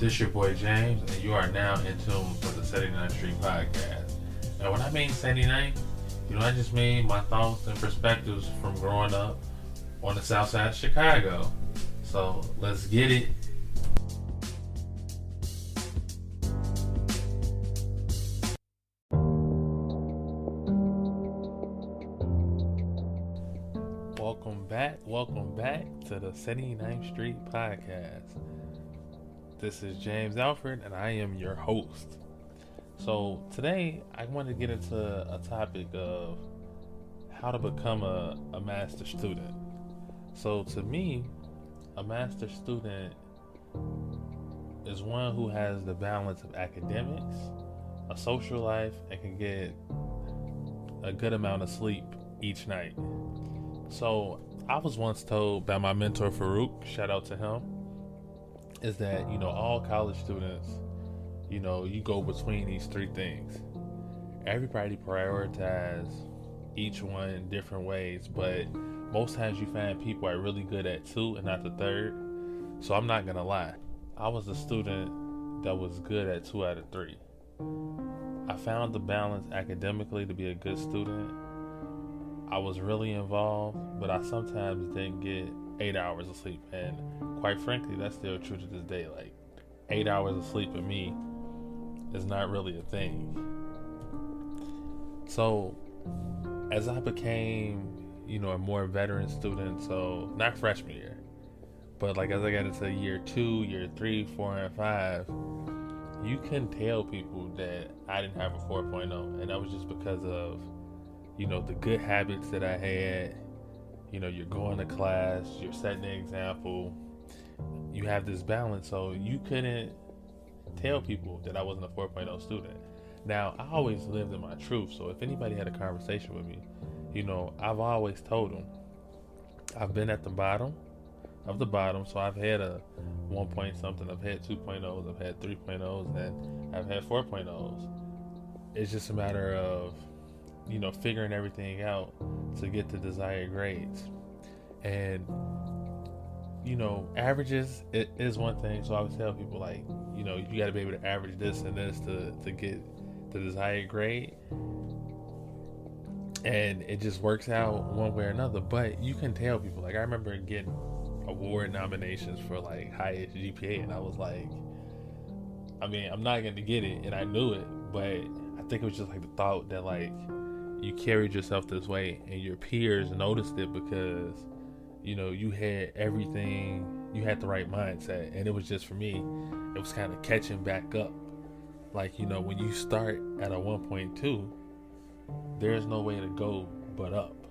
This your boy James, and you are now in tune for the 79th Street Podcast. And when I mean 79, I just mean my thoughts and perspectives from growing up on the south side of Chicago. So let's get it. Welcome back to the 79th Street Podcast. This is James Alfred, and I am your host. So today, I want to get into a topic of how to become a master student. So to me, a master student is one who has the balance of academics, a social life, and can get a good amount of sleep each night. So I was once told by my mentor Farouk, shout out to him, is that all college students, you go between these three things. Everybody prioritize each one in different ways, but most times you find people are really good at two and not the third. So I'm not gonna lie, I was a student that was good at 2 out of 3. I found the balance academically to be a good student. I was really involved, but I sometimes didn't get 8 hours of sleep. And quite frankly, that's still true to this day. Like, 8 hours of sleep for me is not really a thing. So, as I became, a more veteran student, so not freshman year, but like as I got into year 2, year 3, 4, and 5, you can tell people that I didn't have a 4.0. And that was just because of the good habits that I had. You're going to class, you're setting the example, you have this balance, so you couldn't tell people that I wasn't a 4.0 student. Now, I always lived in my truth, so if anybody had a conversation with me, I've always told them I've been at the bottom of the bottom, so I've had a 1 point something, I've had 2.0s, I've had 3.0s, and I've had 4.0s. It's just a matter of figuring everything out to get the desired grades. And averages, it is one thing. So I would tell people, like, you got to be able to average this and this to get the desired grade, and it just works out one way or another. But you can tell people, like, I remember getting award nominations for like highest GPA, and I was like, I'm not going to get it, and I knew it, but I think it was just like the thought that, like, you carried yourself this way and your peers noticed it because you had everything, you had the right mindset. And it was just, for me, it was kind of catching back up. Like, when you start at a 1.2, there's no way to go but up.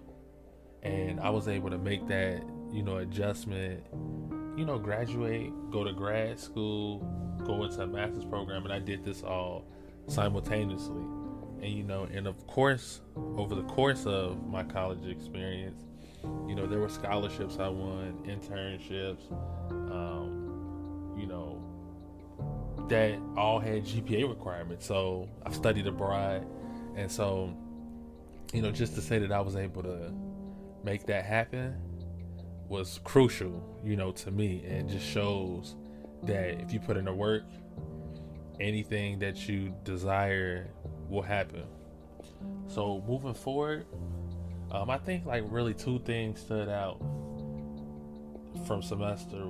And I was able to make that adjustment, graduate, go to grad school, go into a master's program, and I did this all simultaneously. And and of course, over the course of my college experience, there were scholarships I won, internships, that all had GPA requirements. So I studied abroad, and so just to say that I was able to make that happen was crucial, to me, and just shows that if you put in the work, anything that you desire will happen. So moving forward, I think like really 2 things stood out from semester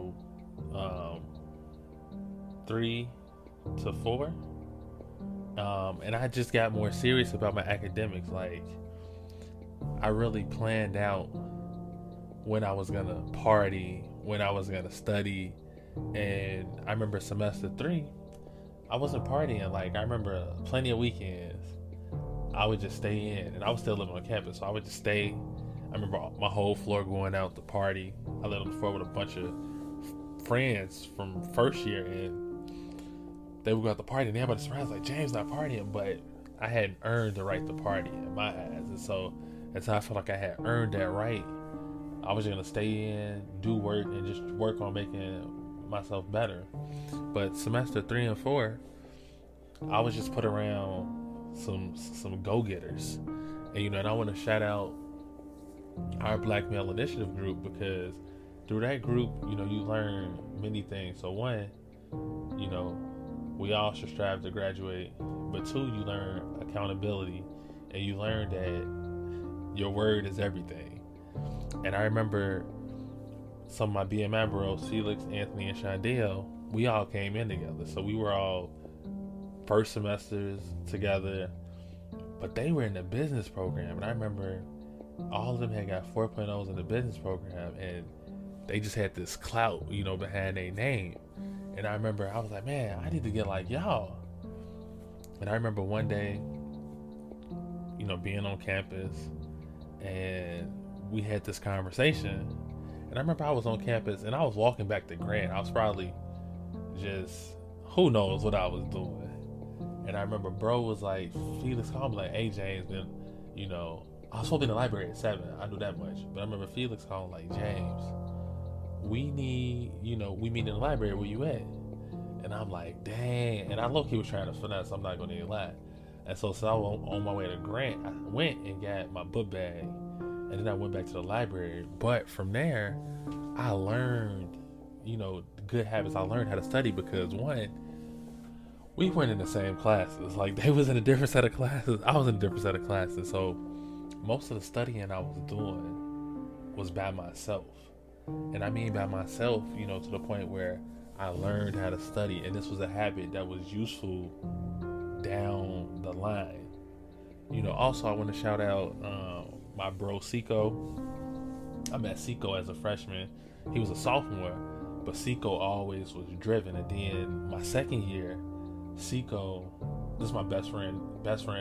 3 to 4, and I just got more serious about my academics. Like, I really planned out when I was gonna party, when I was gonna study. And I remember semester 3, I wasn't partying. Like, I remember plenty of weekends I would just stay in, and I was still living on campus, so I would just stay. I remember my whole floor going out to party. I lived on the floor with a bunch of friends from first year, and they would go out to party, and everybody surprised, like, James not partying. But I hadn't earned the right to party in my eyes, and so until I felt like I had earned that right, I was gonna stay in, do work, and just work on making myself better. But semester 3 and 4, I was just put around some go-getters, and and I want to shout out our Black Male Initiative group, because through that group, you learn many things. So one, you know, we all should strive to graduate. But two, you learn accountability, and you learn that your word is everything. And I remember some of my BMI bros, Felix, Anthony, and Shondale, we all came in together. So we were all first semesters together, but they were in the business program. And I remember all of them had got 4.0s in the business program, and they just had this clout, behind their name. And I remember I was like, man, I need to get like y'all. And I remember one day, being on campus, and we had this conversation. And I remember I was on campus and I was walking back to Grant. I was probably just, who knows what I was doing. And I remember bro was like, Felix called me like, hey James, man, I was supposed to be in the library at 7. I knew that much. But I remember Felix calling like, James, we need, we meet in the library, where you at? And I'm like, dang. And I low-key was trying to finesse, I'm not gonna even lie. And so I was on my way to Grant. I went and got my book bag, and then I went back to the library. But from there, I learned, good habits. I learned how to study because, one, we weren't in the same classes. Like, they was in a different set of classes. I was in a different set of classes. So most of the studying I was doing was by myself. And I mean by myself, to the point where I learned how to study. And this was a habit that was useful down the line. Also I want to shout out my bro Seco. I met Seco as a freshman. He was a sophomore, but Seco always was driven. And then my second year, Seco, this is my best friend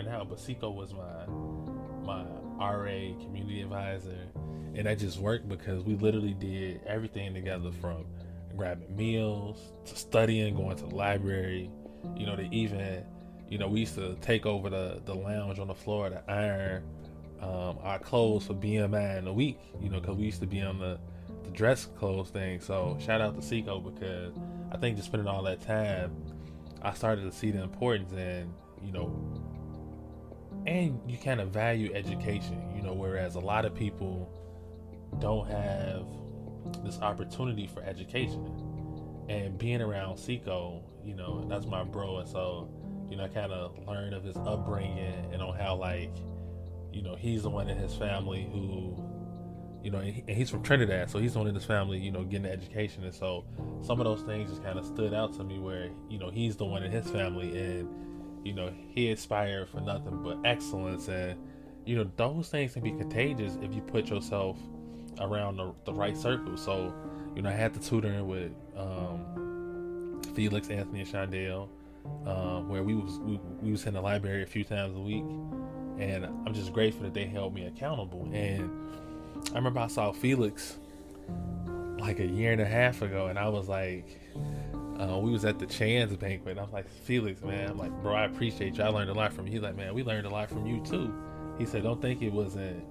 now, but Seco was my RA community advisor. And that just worked because we literally did everything together, from grabbing meals to studying, going to the library, to even, we used to take over the lounge on the floor to iron our clothes for BMI in a week, because we used to be on the dress clothes thing. So shout out to Seco, because I think just spending all that time, I started to see the importance, and you kind of value education, whereas a lot of people don't have this opportunity for education. And being around Seco, that's my bro, and so I kind of learned of his upbringing and on how, like, he's the one in his family who, and he's from Trinidad, so he's the one in his family, getting an education. And so some of those things just kind of stood out to me, where, he's the one in his family, and, he aspired for nothing but excellence. And, those things can be contagious if you put yourself around the right circle. So, I had the tutoring with Felix, Anthony, and Shondale, where we was in the library a few times a week, and I'm just grateful that they held me accountable. And I remember I saw Felix like a year and a half ago, and I was like, we was at the Chan's banquet, and I was like, Felix, man, I'm like, bro, I appreciate you. I learned a lot from you. He's like, man, we learned a lot from you too. He said, don't think it wasn't,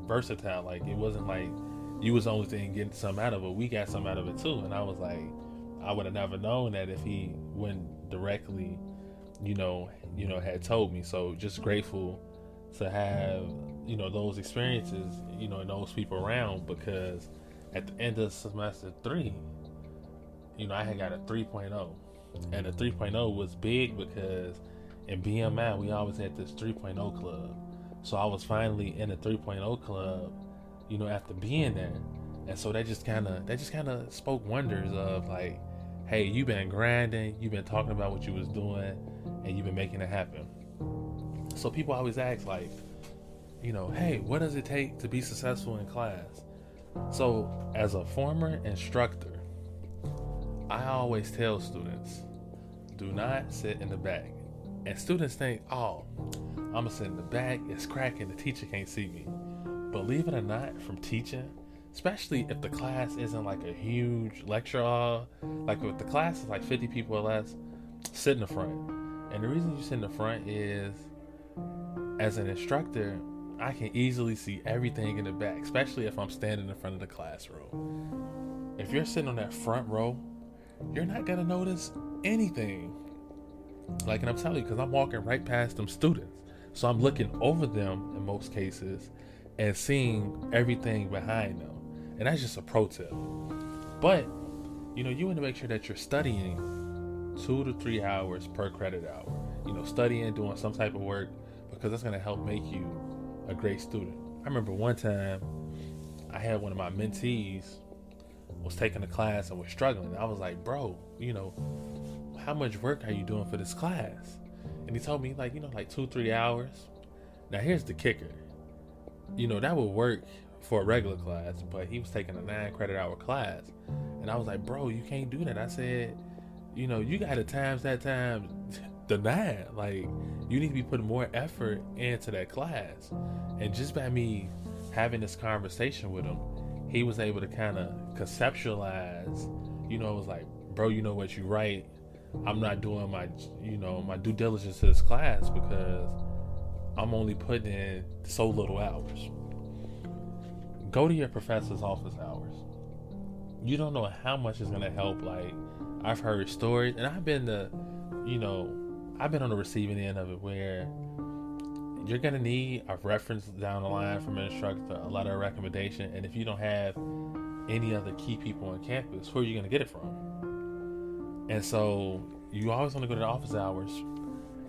versatile. Like, it wasn't like you was the only thing getting something out of it. We got something out of it too. And I was like, I would have never known that if he wouldn't directly, had told me. So just grateful to have, those experiences, and those people around, because at the end of semester 3, I had got a 3.0, and a 3.0 was big because in BMI, we always had this 3.0 club. So I was finally in a 3.0 club, after being there. And so that just kind of spoke wonders of, like, hey, you've been grinding, you've been talking about what you was doing, and you've been making it happen. So people always ask, like, hey, what does it take to be successful in class? So as a former instructor, I always tell students, do not sit in the back. And students think, oh, I'm gonna sit in the back, it's cracking, the teacher can't see me. Believe it or not, from teaching, especially if the class isn't like a huge lecture hall, like if the class is like 50 people or less, sit in the front. And the reason you sit in the front is, as an instructor, I can easily see everything in the back, especially if I'm standing in front of the classroom. If you're sitting on that front row, you're not gonna notice anything. Like, and I'm telling you, because I'm walking right past them students. So I'm looking over them in most cases and seeing everything behind them. And that's just a pro tip. But You want to make sure that you're studying 2 to 3 hours per credit hour. Studying, doing some type of work, because that's going to help make you a great student. I remember one time I had one of my mentees was taking a class and was struggling. I was like, bro, how much work are you doing for this class? And he told me like 2-3 hours. Now here's the kicker. That would work for a regular class, but he was taking a 9 credit hour class. And I was like, bro, you can't do that. I said, you got to times that time the 9. Like, you need to be putting more effort into that class. And just by me having this conversation with him, he was able to kind of conceptualize, it was like, bro, you know what, you're right. I'm not doing my, my due diligence to this class because I'm only putting in so little hours. Go to your professor's office hours. You don't know how much it's going to help. Like, I've heard stories, and I've been on the receiving end of it, where you're going to need a reference down the line from an instructor, a letter of recommendation, and if you don't have any other key people on campus, who are you going to get it from? And so you always want to go to the office hours.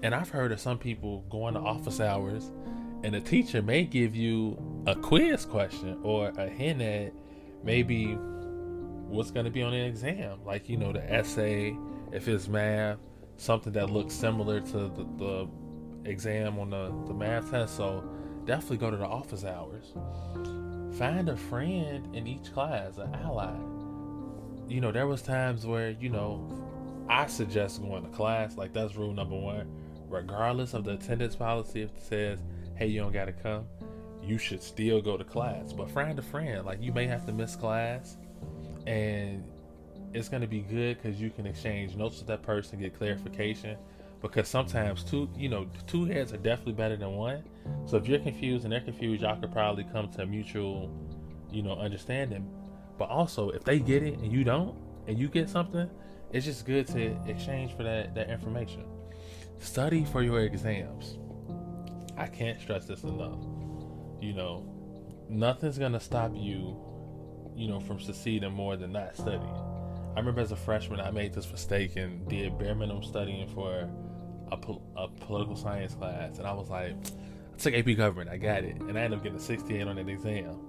And I've heard of some people going to office hours and the teacher may give you a quiz question or a hint at maybe what's going to be on the exam. Like, the essay, if it's math, something that looks similar to the exam on the math test. So definitely go to the office hours. Find a friend in each class, an ally. There was times where, I suggest going to class. Like, that's rule number 1. Regardless of the attendance policy, if it says, hey, you don't got to come, you should still go to class. But find a friend. Like, you may have to miss class, and it's going to be good because you can exchange notes with that person, get clarification. Because sometimes two heads are definitely better than one. So if you're confused and they're confused, y'all could probably come to a mutual, understanding. But also, if they get it and you don't, and you get something, it's just good to exchange for that information. Study for your exams. I can't stress this enough. Nothing's gonna stop you, from succeeding more than not studying. I remember as a freshman, I made this mistake and did bare minimum studying for a political science class, and I was like, I took AP government, I got it, and I ended up getting a 68 on that exam.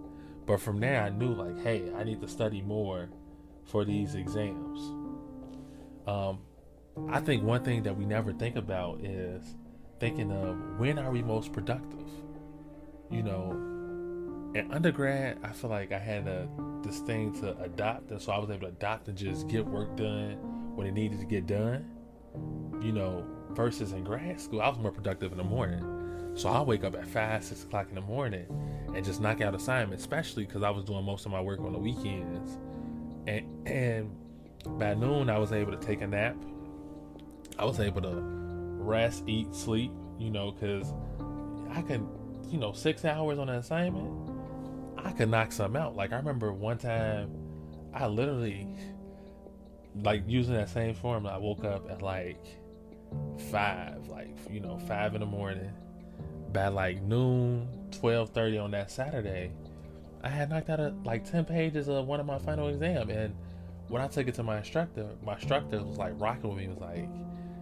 But from there, I knew like, hey, I need to study more for these exams. I think one thing that we never think about is thinking of when are we most productive. In undergrad, I feel like I had this thing to adopt, and so I was able to adopt and just get work done when it needed to get done. Versus in grad school, I was more productive in the morning. So I'll wake up at 5-6 o'clock in the morning and just knock out assignments, especially because I was doing most of my work on the weekends. And by noon, I was able to take a nap. I was able to rest, eat, sleep, because I can, 6 hours on an assignment, I could knock something out. Like, I remember one time, I literally, like, using that same formula, I woke up at like 5, 5 in the morning. By like noon, 12:30 on that Saturday, I had knocked out like 10 pages of one of my final exam. And when I took it to my instructor was like rocking with me. He was like,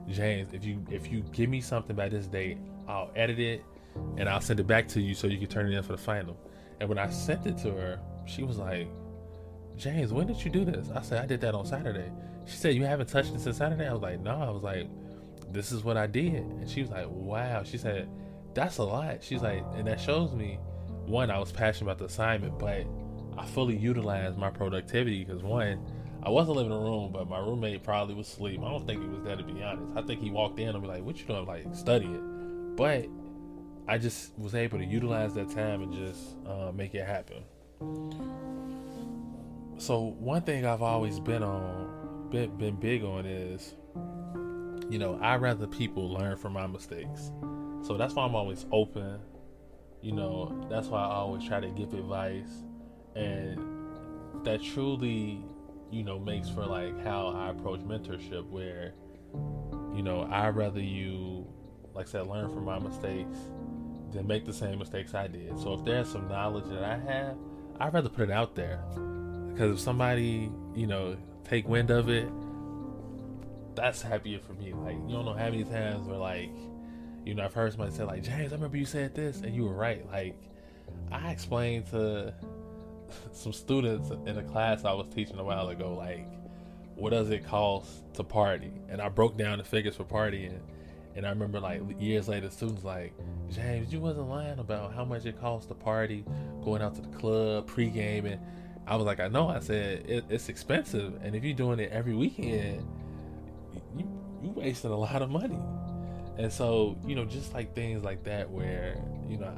James, if you give me something by this date, I'll edit it and I'll send it back to you so you can turn it in for the final. And when I sent it to her, she was like, James, when did you do this? I said, I did that on Saturday. She said, you haven't touched it since Saturday? I was like, no. I was like, this is what I did. And she was like, wow. She said, that's a lot. She's like, and that shows me, one, I was passionate about the assignment, but I fully utilized my productivity because, one, I wasn't living in a room, but my roommate probably was asleep. I don't think he was there, to be honest. I think he walked in and be like, what you doing? Like, study it. But I just was able to utilize that time and just make it happen. So one thing I've always been big on is, I'd rather people learn from my mistakes. So that's why I'm always open. That's why I always try to give advice. And that truly, makes for like how I approach mentorship, where, I'd rather you, like I said, learn from my mistakes than make the same mistakes I did. So if there's some knowledge that I have, I'd rather put it out there. Because if somebody, take wind of it, that's happier for me. Like, you don't know how many times where, like, I've heard somebody say, like, James, I remember you said this, and you were right. Like, I explained to some students in a class I was teaching a while ago, like, what does it cost to party? And I broke down the figures for partying. And I remember, like, years later, students like, James, you wasn't lying about how much it costs to party, going out to the club, pre-gaming. I was like, I know. I said, it's expensive. And if you're doing it every weekend, you wasting a lot of money. And so, just like things like that where,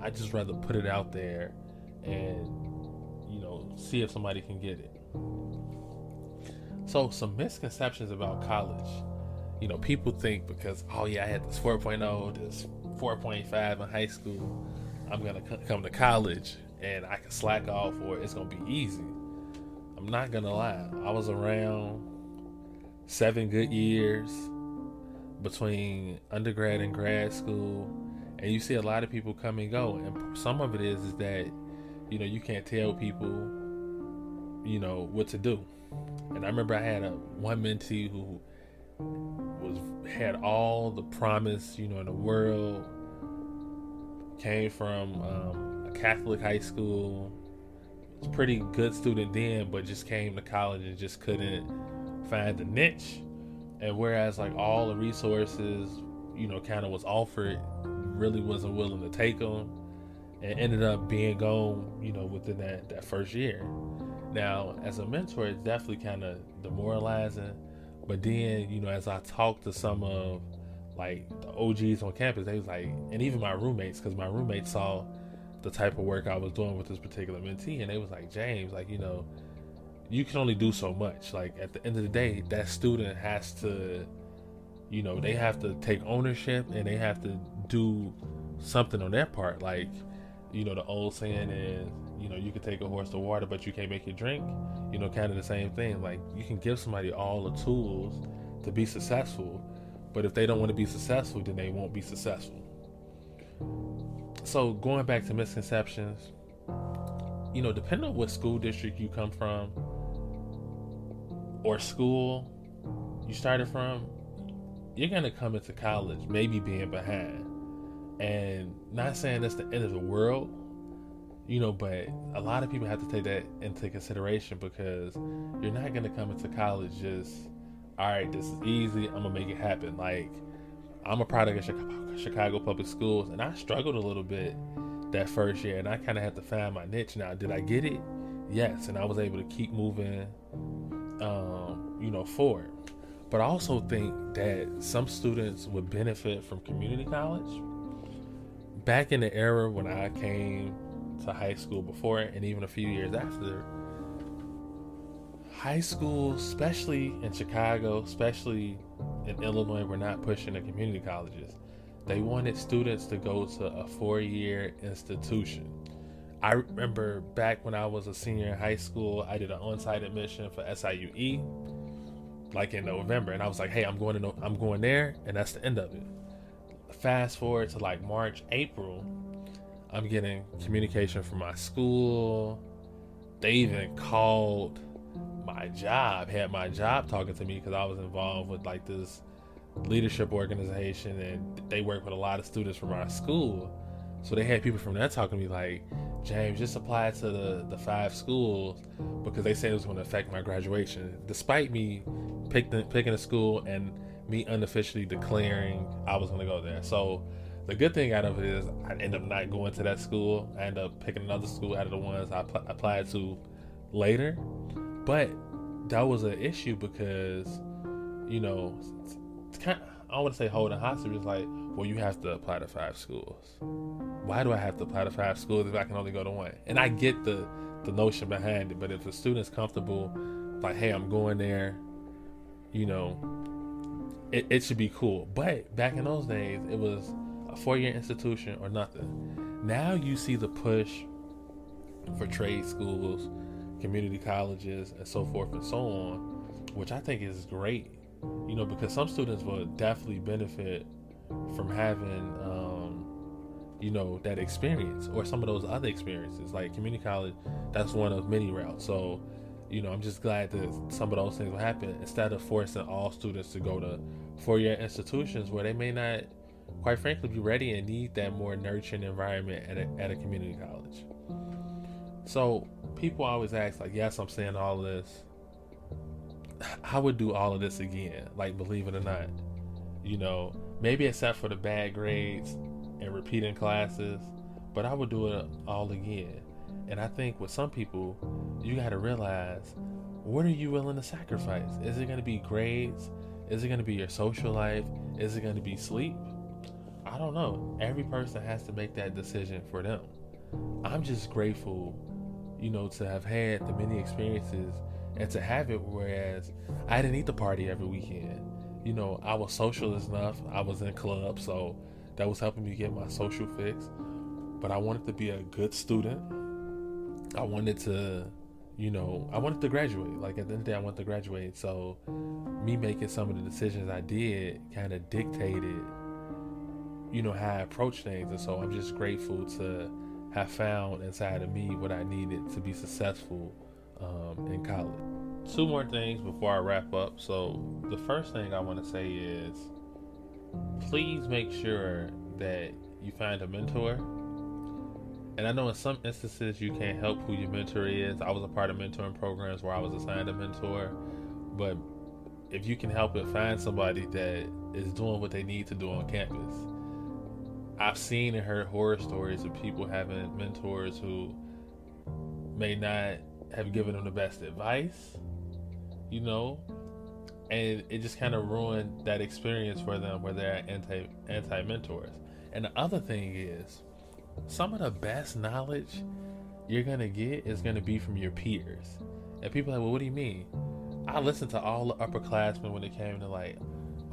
I just rather put it out there and, see if somebody can get it. So some misconceptions about college. People think because, I had this 4.0, this 4.5 in high school, I'm going to come to college and I can slack off or it's going to be easy. I'm not going to lie. I was around 7 good years between undergrad and grad school, and you see a lot of people come and go, and some of it is that you can't tell people what to do. And I remember I had one mentee who had all the promise in the world, came from a Catholic high school, was a pretty good student then, but just came to college and just couldn't find the niche. And whereas like all the resources, kind of was offered, really wasn't willing to take them, and ended up being gone, within that first year. Now, as a mentor, it's definitely kind of demoralizing. But then, as I talked to some of like the OGs on campus, they was like, and even my roommates, because my roommates saw the type of work I was doing with this particular mentee, and they was like, James, like, you can only do so much. Like, at the end of the day, that student has to, they have to take ownership and they have to do something on their part. Like, the old saying is, you can take a horse to water, but you can't make it drink. Kind of the same thing. Like, you can give somebody all the tools to be successful, but if they don't want to be successful, then they won't be successful. So going back to misconceptions, depending on what school district you come from or school you started from, you're going to come into college maybe being behind. And not saying that's the end of the world, but a lot of people have to take that into consideration, because you're not going to come into college just, all right, this is easy, I'm going to make it happen. Like, I'm a product of Chicago public schools, and I struggled a little bit that first year, and I kind of had to find my niche. Now, did I get it? Yes, and I was able to keep moving, forward. But I also think that some students would benefit from community college. Back in the era when I came to high school before, and even a few years after, high school, especially in Chicago, especially in Illinois, were not pushing the community colleges. They wanted students to go to a 4-year institution. I remember back when I was a senior in high school, I did an on-site admission for SIUE, like in November, and I was like, hey, I'm going there, and that's the end of it. Fast forward to like March, April, I'm getting communication from my school. They even called my job, had my job talking to me, because I was involved with like this leadership organization, and they work with a lot of students from our school. So they had people from there talking to me like, James, just apply to the 5 schools, because they said it was going to affect my graduation, despite me picking a school and me unofficially declaring I was going to go there. So the good thing out of it is I ended up not going to that school. I ended up picking another school out of the ones I applied to later. But that was an issue because, it's kind of, I don't want to say holding hostage. It's like, well, you have to apply to 5 schools. Why do I have to apply to 5 schools if I can only go to 1? And I get the notion behind it, but if the student's comfortable, like, hey, I'm going there, it should be cool. But back in those days, it was a 4-year institution or nothing. Now you see the push for trade schools, community colleges, and so forth and so on, which I think is great, because some students will definitely benefit from having, that experience, or some of those other experiences. Like community college, that's one of many routes. So I'm just glad that some of those things will happen instead of forcing all students to go to four-year institutions where they may not, quite frankly, be ready and need that more nurturing environment at a community college. So people always ask, like, yes, I'm saying all of this. I would do all of this again, like, believe it or not. Maybe except for the bad grades and repeating classes, but I would do it all again. And I think with some people, you got to realize, what are you willing to sacrifice? Is it going to be grades? Is it going to be your social life? Is it going to be sleep? I don't know. Every person has to make that decision for them. I'm just grateful, to have had the many experiences and to have it, whereas I didn't need to party every weekend. I was social enough. I was in clubs, so that was helping me get my social fix. But I wanted to be a good student. I wanted to graduate. Like, at the end of the day, I wanted to graduate. So me making some of the decisions I did kind of dictated, how I approach things. And so I'm just grateful to have found inside of me what I needed to be successful in college. Two more things before I wrap up. So the first thing I want to say is, please make sure that you find a mentor. And I know in some instances you can't help who your mentor is. I was a part of mentoring programs where I was assigned a mentor. But if you can help it, find somebody that is doing what they need to do on campus. I've seen and heard horror stories of people having mentors who may not have given them the best advice, and it just kind of ruined that experience for them where they're anti-mentors. And the other thing is, some of the best knowledge you're going to get is going to be from your peers. And people are like, well, what do you mean? I listened to all the upperclassmen when it came to, like,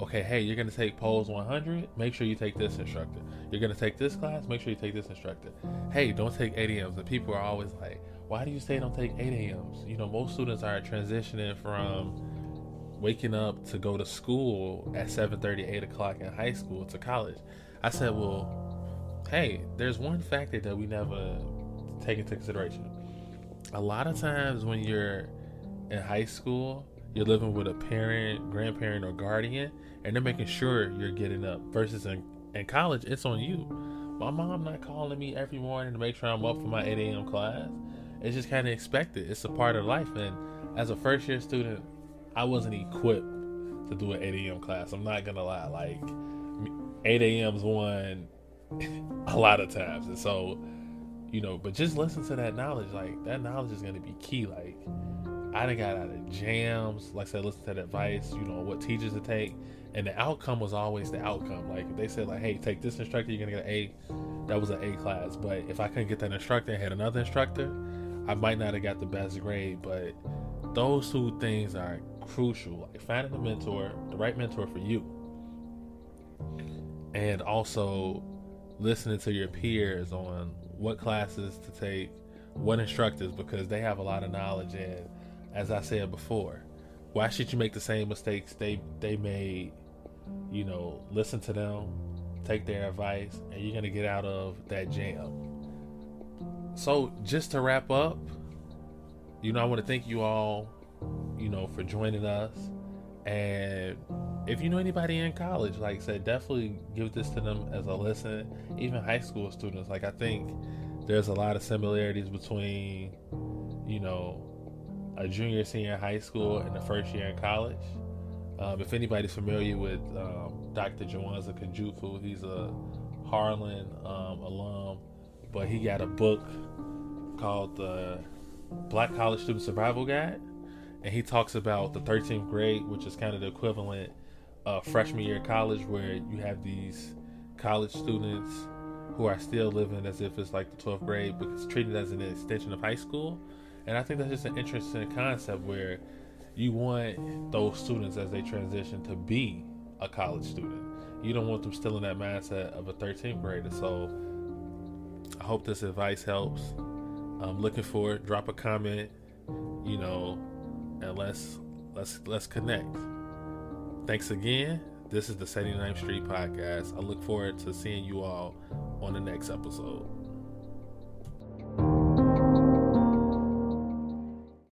okay, hey, you're going to take Poles 100, make sure you take this instructor. You're going to take this class, make sure you take this instructor. Hey, don't take 8 a.m.s. And people are always like, why do you say don't take 8 a.m.s? Most students are transitioning from waking up to go to school at 7:30, 8 o'clock in high school to college. I said, well, hey, there's one factor that we never take into consideration. A lot of times when you're in high school, you're living with a parent, grandparent, or guardian, and they're making sure you're getting up. Versus in college, it's on you. My mom not calling me every morning to make sure I'm up for my 8 a.m. class. It's just kind of expected. It's a part of life. And as a first year student, I wasn't equipped to do an 8 a.m. class. I'm not going to lie. Like, 8 a.m.'s one a lot of times. And so, but just listen to that knowledge. Like, that knowledge is going to be key. Like, I done got out of jams. Like I said, listen to that advice, what teachers to take. And the outcome was always the outcome. Like, if they said, like, hey, take this instructor, you're going to get an A, that was an A class. But if I couldn't get that instructor and had another instructor, I might not have got the best grade. But those two things are crucial. Like, finding a mentor, the right mentor for you. And also listening to your peers on what classes to take, what instructors, because they have a lot of knowledge. And as I said before, why should you make the same mistakes they made? Listen to them, take their advice, and you're going to get out of that jam. So just to wrap up, I want to thank you all, for joining us. And if you know anybody in college, like I said, definitely give this to them as a listen. Even high school students, like, I think there's a lot of similarities between, a junior, senior in high school and the first year in college. If anybody's familiar with Dr. Jawanza Kajufu, he's a Harlan alum, but he got a book called the Black College Student Survival Guide, and he talks about the 13th grade, which is kind of the equivalent of freshman year of college, where you have these college students who are still living as if it's like the 12th grade, but it's treated as an extension of high school. And I think that's just an interesting concept where you want those students as they transition to be a college student. You don't want them still in that mindset of a 13th grader. So I hope this advice helps. I'm looking for it. Drop a comment, and let's connect. Thanks again. This is the 79th Street Podcast. I look forward to seeing you all on the next episode.